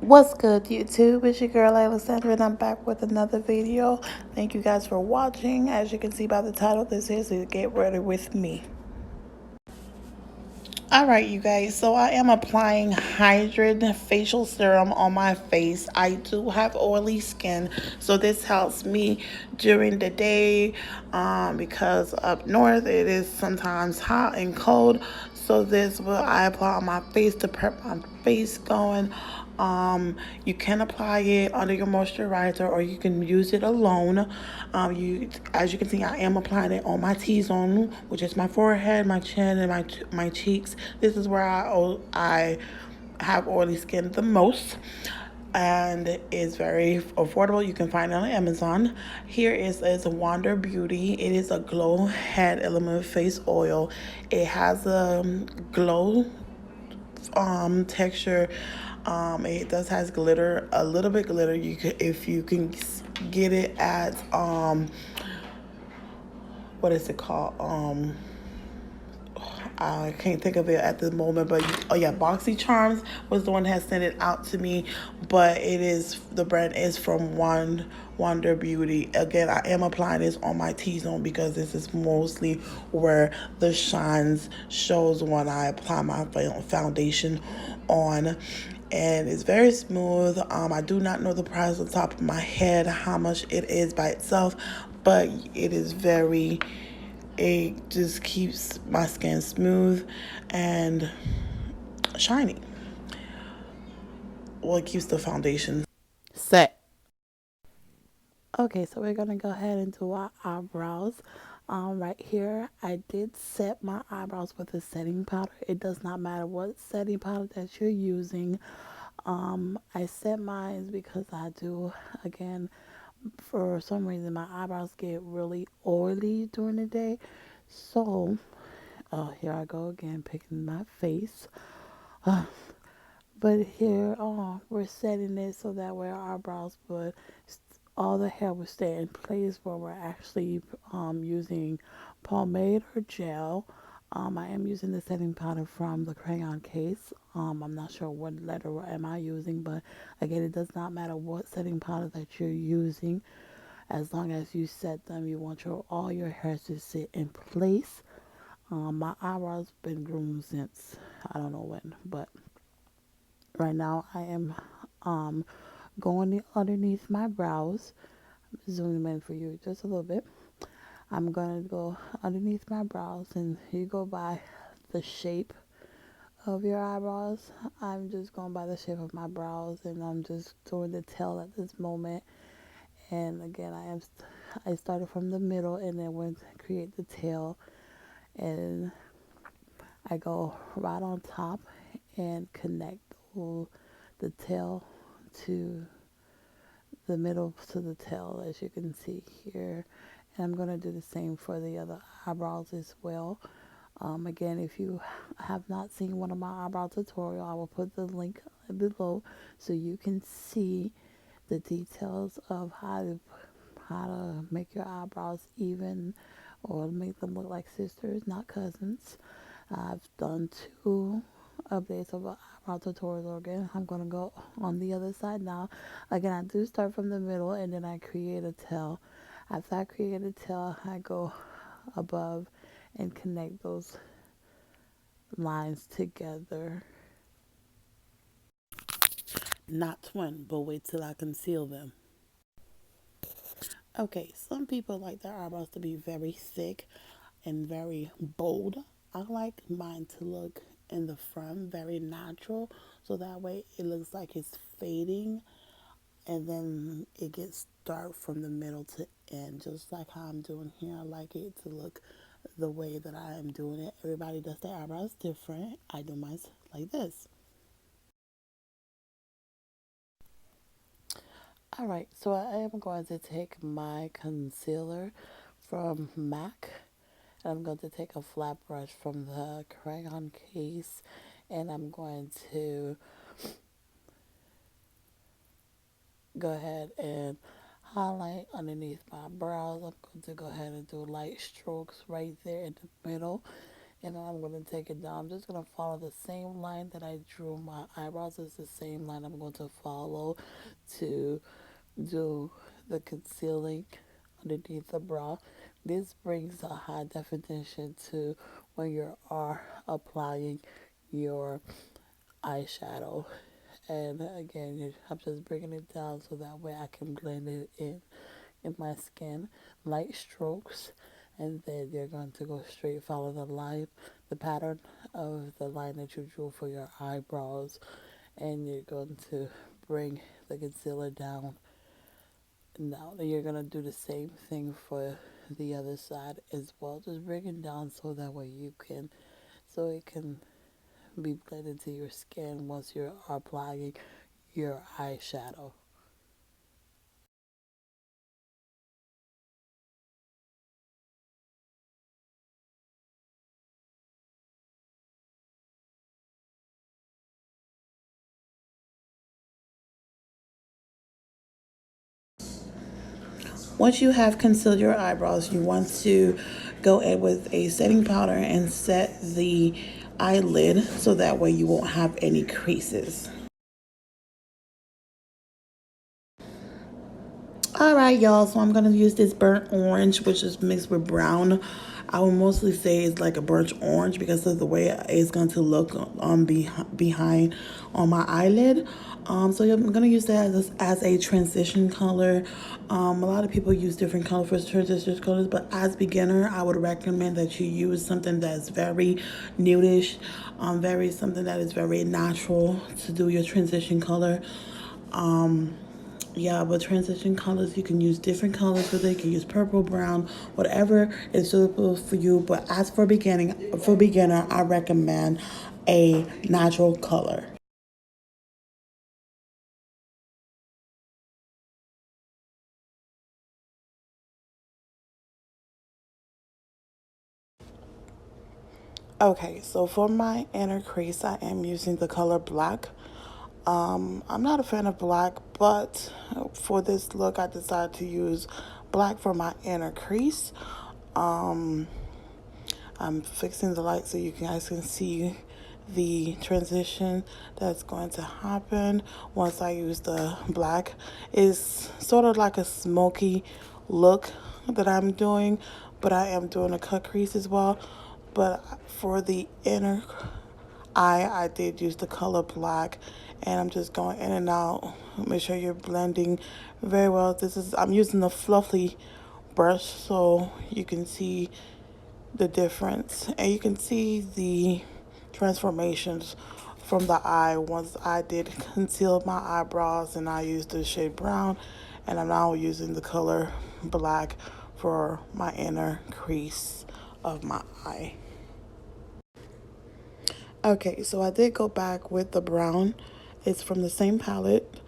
What's good, YouTube? It's your girl Alexandra, and I'm back with another video. Thank you guys for watching. As you can see by the title, this is Get Ready With Me. Alright, you guys, so I am applying Hydrate facial serum on my face. I do have oily skin, so this helps me during the day because up north it is sometimes hot and cold. So this will I apply on my face to prep my face going. You can apply it under your moisturizer or you can use it alone. As you can see, I am applying it on my T-zone, which is my forehead, my chin, and my cheeks. This is where I have oily skin the most, and it's very affordable. You can find it on Amazon. Here is a Wonder Beauty. It is a glow head element face oil. It has a glow texture. It does has glitter, a little bit glitter. You could, if you can get it at what is it called? I can't think of it at the moment, but oh yeah, Boxy Charms was the one that has sent it out to me. But it is, the brand is from Wonder Beauty. Again, I am applying this on my T-zone because this is mostly where the shines shows when I apply my foundation on. And it's very smooth. I do not know the price on top of my head, how much it is by itself, but it is very, it just keeps my skin smooth and shiny. Well, it keeps the foundation set. Okay, so we're gonna go ahead and do our eyebrows. Right here, I did set my eyebrows with a setting powder. It does not matter what setting powder that you're using. I set mine because I do, again, for some reason, my eyebrows get really oily during the day. So, here I go again, picking my face. But here, we're setting it so that way our eyebrows would, all the hair would stay in place where we're actually using pomade or gel. I am using the setting powder from the crayon case. I'm not sure what letter am I using, but again, it does not matter what setting powder that you're using. As long as you set them, you want all your hairs to sit in place. My eyebrows been groomed since I don't know when, but right now I am going underneath my brows. Zoom them in for you just a little bit. I'm gonna go underneath my brows, and you go by the shape of your eyebrows. I'm just going by the shape of my brows, and I'm just doing the tail at this moment. And again, I started from the middle and then went to create the tail, and I go right on top and connect the tail to the middle to the tail, as you can see here. And I'm going to do the same for the other eyebrows as well. Again, if you have not seen one of my eyebrow tutorial, I will put the link below so you can see the details of how to make your eyebrows even or make them look like sisters, not cousins. I've done 2 updates of eyebrow tutorials again. I'm going to go on the other side now. Again, I do start from the middle and then I create a tail. After I create a tail, I go above and connect those lines together. Not twin, but wait till I conceal them. Okay, some people like their eyebrows to be very thick and very bold. I like mine to look in the front very natural, so that way it looks like it's fading and then it gets dark from the middle to end, just like how I'm doing here. I like it to look the way that I am doing it. Everybody does their eyebrows different. I do mine like this. Alright, so I am going to take my concealer from MAC. I'm going to take a flat brush from the crayon case, and I'm going to go ahead and highlight underneath my brows. I'm going to go ahead and do light strokes right there in the middle, and then I'm going to take it down. I'm just going to follow the same line that I drew my eyebrows. It's the same line I'm going to follow to do the concealing underneath the brow. This brings a high definition to when you are applying your eyeshadow. And again, I'm just bringing it down so that way I can blend it in my skin. Light strokes, and then you're going to go straight, follow the line, the pattern of the line that you drew for your eyebrows, and you're going to bring the concealer down. Now you're gonna do the same thing for the other side as well. Just bring it down so that way so it can be blended to your skin once you're applying your eyeshadow. Once you have concealed your eyebrows, you want to go in with a setting powder and set the eyelid so that way you won't have any creases. All right, y'all. So I'm gonna use this burnt orange, which is mixed with brown. I would mostly say it's like a burnt orange because of the way it's going to look on behind on my eyelid. So I'm gonna use that as a transition color. A lot of people use different colors for transition colors, but as beginner, I would recommend that you use something that's very nudish, very something that is very natural to do your transition color. Yeah, but transition colors, you can use different colors with it. You can use purple, brown, whatever is suitable for you. But as for beginner, I recommend a natural color. Okay, so for my inner crease, I am using the color black. I'm not a fan of black, but for this look, I decided to use black for my inner crease. Um, I'm fixing the light so you guys can see the transition that's going to happen once I use the black. It's sort of like a smoky look that I'm doing, but I am doing a cut crease as well. But for the inner eye, I did use the color black, and I'm just going in and out. Make sure you're blending very well. I'm using the fluffy brush so you can see the difference, and you can see the transformations from the eye once I did conceal my eyebrows and I used the shade brown, and I'm now using the color black for my inner crease of my eye. Okay, so I did go back with the brown. It's from the same palette.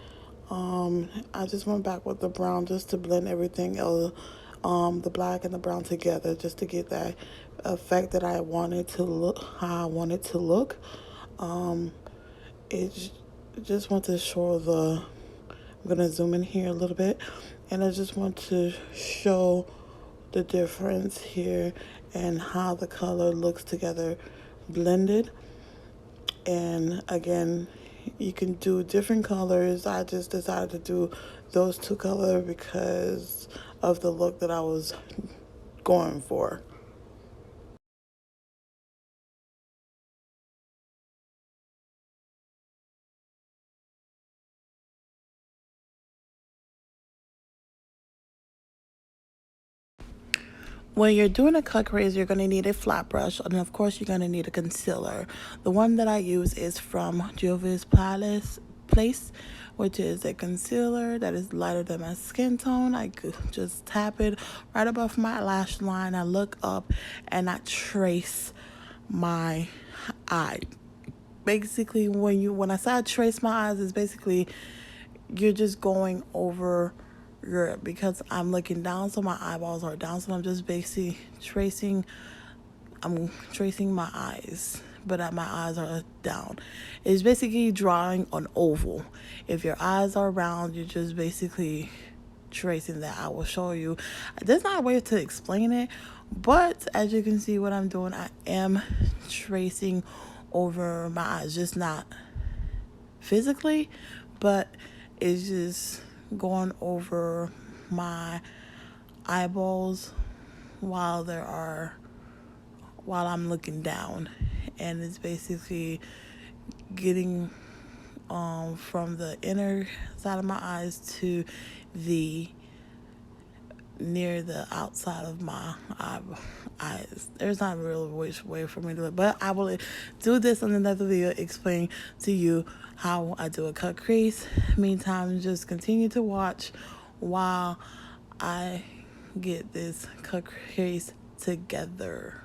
I just went back with the brown just to blend everything else, the black and the brown together, just to get that effect that I wanted to look, how I wanted to look. Um, it just want to show the. I'm gonna zoom in here a little bit, and I just want to show the difference here and how the color looks together blended. And again, you can do different colors. I just decided to do those two colors because of the look that I was going for. When you're doing a cut crease, you're going to need a flat brush, and of course, you're going to need a concealer. The one that I use is from Juvias Place, which is a concealer that is lighter than my skin tone. I could just tap it right above my lash line. I look up and I trace my eye. Basically, when I say I trace my eyes, it's basically you're just going over your, because I'm looking down, so my eyeballs are down, so I'm just basically tracing my eyes, but my eyes are down. It's basically drawing an oval. If your eyes are round, you're just basically tracing that. I will show you. There's not a way to explain it, But as you can see, what I'm doing, I am tracing over my eyes, just not physically, but it's just going over my eyeballs while while I'm looking down, and it's basically getting from the inner side of my eyes to the near the outside of my eyes. There's not really which way for me to look, but I will do this on another video, explain to you how I do a cut crease. Meantime, just continue to watch while I get this cut crease together.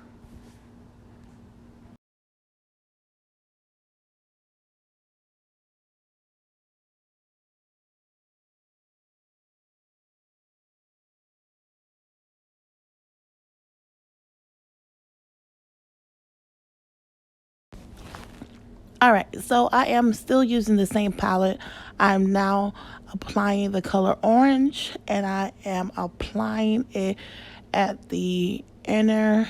All right, so I am still using the same palette. I'm now applying the color orange, and I am applying it at the inner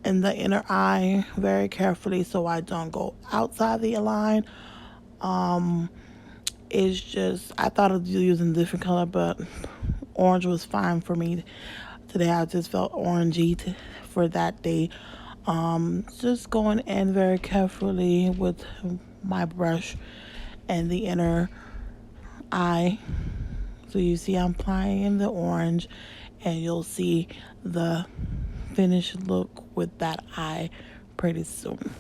eye very carefully so I don't go outside the line. It's just, I thought of using a different color, but orange was fine for me today. I just felt orangey for that day. Just going in very carefully with my brush and the inner eye. So you see I'm applying the orange, and you'll see the finished look with that eye pretty soon.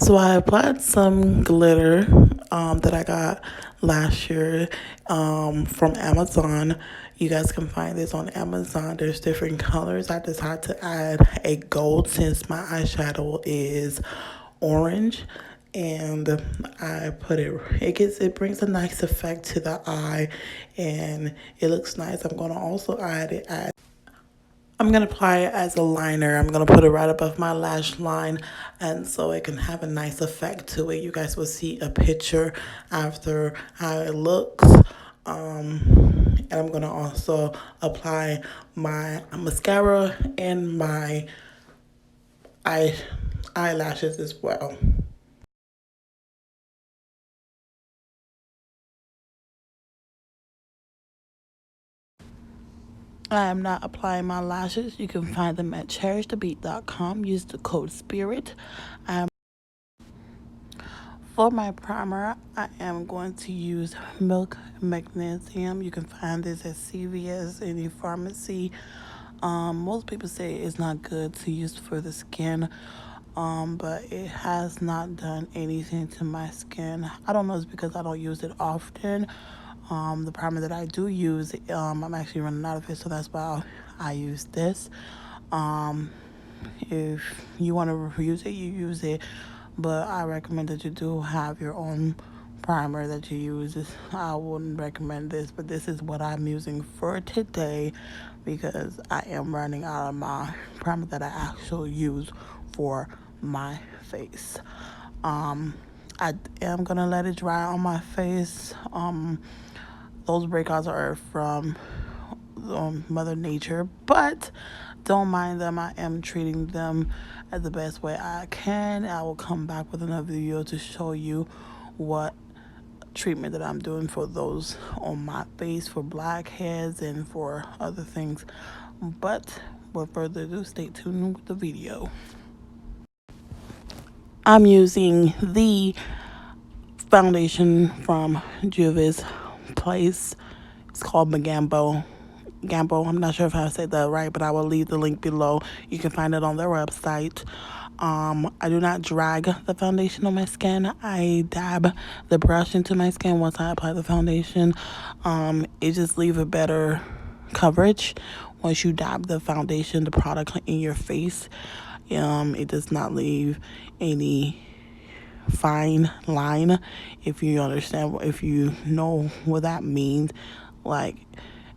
So I applied some glitter that I got last year from Amazon. You guys can find this on Amazon. There's different colors. I decided to add a gold since my eyeshadow is orange, and I put it brings a nice effect to the eye, and it looks nice. I'm going to also add it at I'm going to apply it as a liner. I'm going to put it right above my lash line, and so it can have a nice effect to it. You guys will see a picture after how it looks. And I'm going to also apply my mascara and my eye eyelashes as well. I am not applying my lashes. You can find them at cherishthebeat.com. Use the code SPIRIT. For my primer, I am going to use Milk Magnesium. You can find this at CVS, any pharmacy. Most people say it's not good to use for the skin, but it has not done anything to my skin. I don't know if it's because I don't use it often. The primer that I do use, I'm actually running out of it, so that's why I use this. If you want to use it, you use it, but I recommend that you do have your own primer that you use. I wouldn't recommend this, but this is what I'm using for today because I am running out of my primer that I actually use for my face. I am gonna let it dry on my face. Those breakouts are from Mother Nature, but don't mind them. I am treating them as the best way I can. I will come back with another video to show you what treatment that I'm doing for those on my face for blackheads and for other things. But without further ado, stay tuned with the video. I'm using the foundation from Juvias Place. It's called Gambo. Gambo. I'm not sure if I said that right, but I will leave the link below. You can find it on their website. I do not drag the foundation on my skin. I dab the brush into my skin once I apply the foundation. It just leaves a better coverage once you dab the foundation, the product in your face. It does not leave any fine line, if you understand, if you know what that means. Like,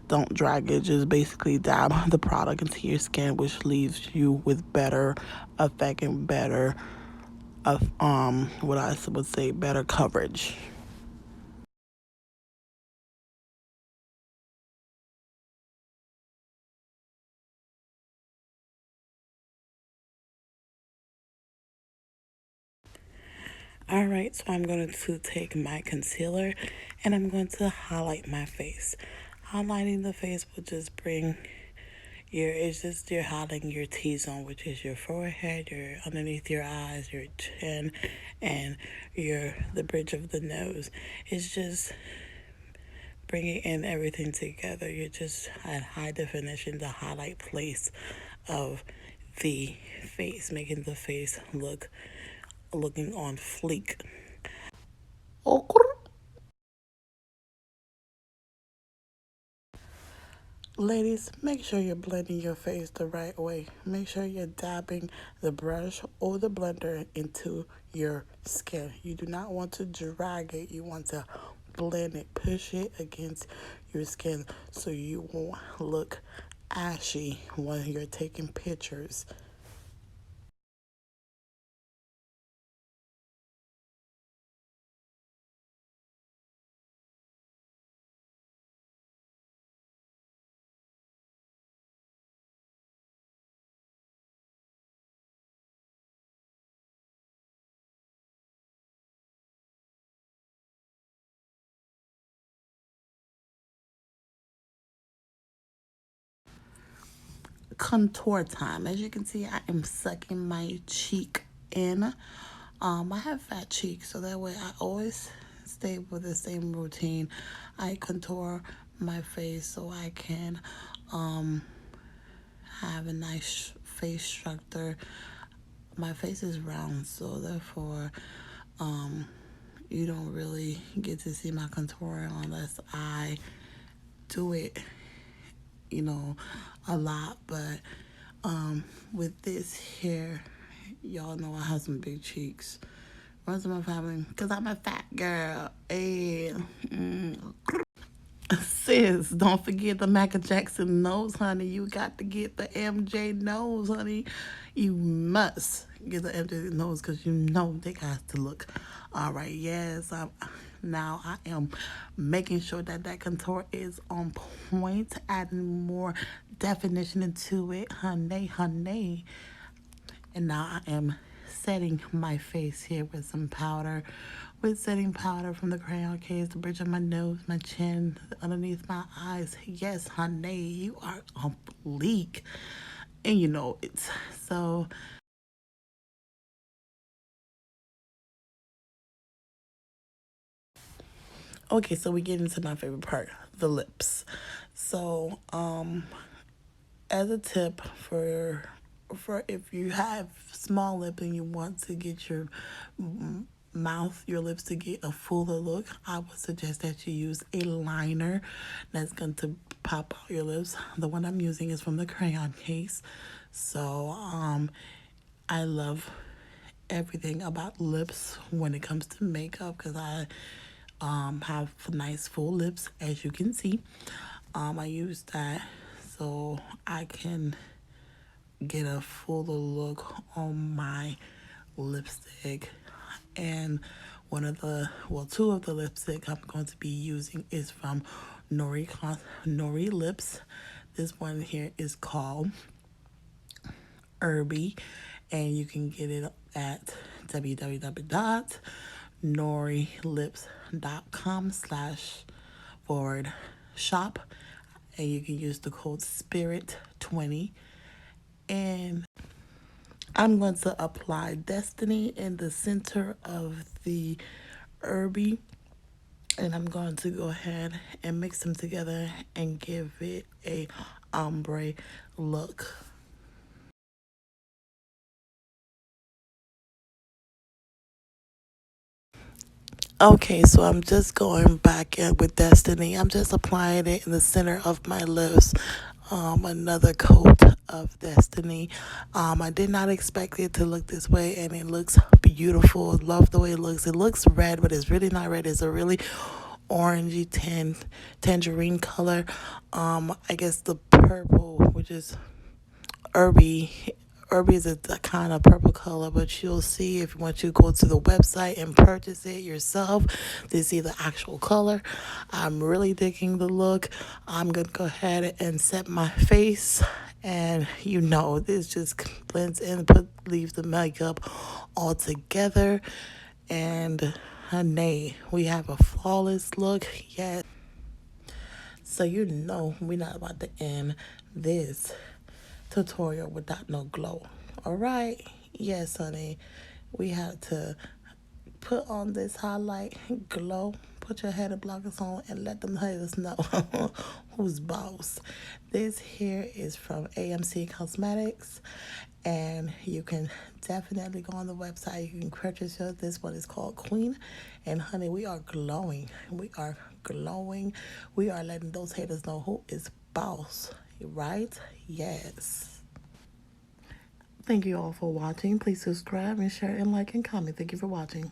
don't drag it, just basically dab the product into your skin, which leaves you with better effect and better what I would say, better coverage. Alright, so I'm going to take my concealer and I'm going to highlight my face. Highlighting the face will just bring it's just you're highlighting your T-zone, which is your forehead, your underneath your eyes, your chin, and the bridge of the nose. It's just bringing in everything together. You're just at high definition, the highlight place of the face, making the face looking on fleek. Ladies, make sure you're blending your face the right way. Make sure you're dabbing the brush or the blender into your skin. You do not want to drag it. You want to blend it, push it against your skin so you won't look ashy when you're taking pictures. Contour time. As you can see, I am sucking my cheek in. I have fat cheeks, so that way I always stay with the same routine. I contour my face so I can have a nice face structure. My face is round, so therefore you don't really get to see my contour unless I do it, a lot. But with this here, y'all know I have some big cheeks. Runs in my family, because I'm a fat girl. And sis, don't forget the Michael Jackson nose, honey. You got to get the MJ nose, honey. You must get the MJ nose because you know they got to look all right. Yes, now I am making sure that contour is on point, adding more definition into it, honey. And now I am setting my face here with some powder. With setting powder from the crayon case, the bridge of my nose, my chin, underneath my eyes. Yes, honey, you are on bleak. And you know it. So, okay, so we get into my favorite part, the lips. So, as a tip for if you have small lip and you want to get your your lips to get a fuller look, I would suggest that you use a liner that's going to pop out your lips. The one I'm using is from the crayon case. So I love everything about lips when it comes to makeup because I have nice full lips, as you can see. I use that so I can get a fuller look on my lipstick. And two of the lipstick I'm going to be using is from Nori Lips. This one here is called Irby, and you can get it at www.nori.com. norielips.com//shop, and you can use the code SPIRIT20. And I'm going to apply Destiny in the center of the herby, and I'm going to go ahead and mix them together and give it a ombre look. Okay, so I'm just going back in with Destiny. I'm just applying it in the center of my lips. Another coat of Destiny. I did not expect it to look this way, and it looks beautiful. Love the way it looks. It looks red, but it's really not red. It's a really orangey tangerine color. I guess the purple, which is herby. Herby is a kind of purple color, but you'll see if once you go to the website and purchase it yourself to see the actual color. I'm really digging the look. I'm gonna go ahead and set my face, and this just blends in, leaves the makeup all together, and honey, we have a flawless look. Yes. So we're not about to end this tutorial without no glow. All right? Yes, honey. We have to put on this highlight glow. Put your head and blockers on and let them haters know who's boss. This here is from AMC Cosmetics, and you can definitely go on the website. You can purchase yours. This one is called Queen, and honey, we are glowing. We are glowing. We are letting those haters know who is boss, right? Yes. Thank you all for watching. Please subscribe and share and like and comment. Thank you for watching.